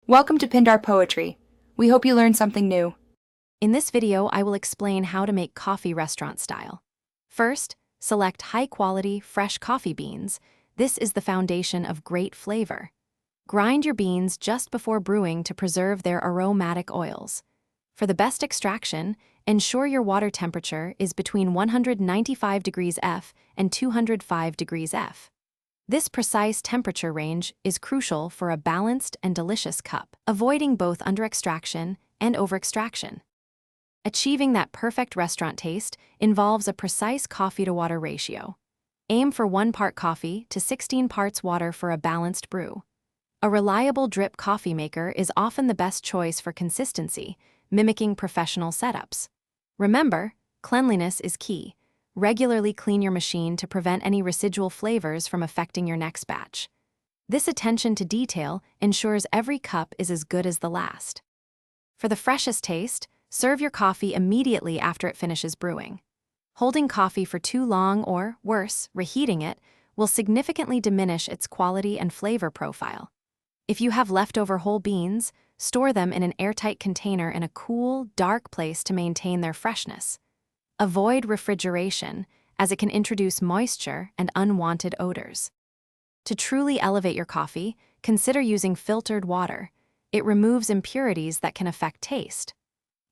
Welcome to Pindar Poetry. We hope you learned something new. In this video, I will explain how to make coffee restaurant style. First, select high-quality, fresh coffee beans. This is the foundation of great flavor. Grind your beans just before brewing to preserve their aromatic oils. For the best extraction, ensure your water temperature is between 195 degrees F and 205 degrees F. This precise temperature range is crucial for a balanced and delicious cup, avoiding both under-extraction and over-extraction. Achieving that perfect restaurant taste involves a precise coffee-to-water ratio. Aim for 1 part coffee to 16 parts water for a balanced brew. A reliable drip coffee maker is often the best choice for consistency, mimicking professional setups. Remember, cleanliness is key. Regularly clean your machine to prevent any residual flavors from affecting your next batch. This attention to detail ensures every cup is as good as the last. For the freshest taste, serve your coffee immediately after it finishes brewing. Holding coffee for too long or, worse, reheating it, will significantly diminish its quality and flavor profile. If you have leftover whole beans, store them in an airtight container in a cool, dark place to maintain their freshness. Avoid refrigeration, as it can introduce moisture and unwanted odors. To truly elevate your coffee, consider using filtered water. It removes impurities that can affect taste.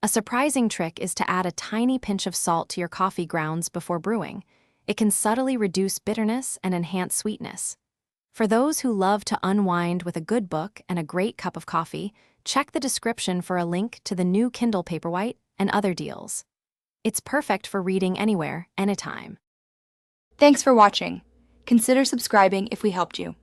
A surprising trick is to add a tiny pinch of salt to your coffee grounds before brewing. It can subtly reduce bitterness and enhance sweetness. For those who love to unwind with a good book and a great cup of coffee, check the description for a link to the new Kindle Paperwhite and other deals. It's perfect for reading anywhere, anytime. Thanks for watching. Consider subscribing if we helped you.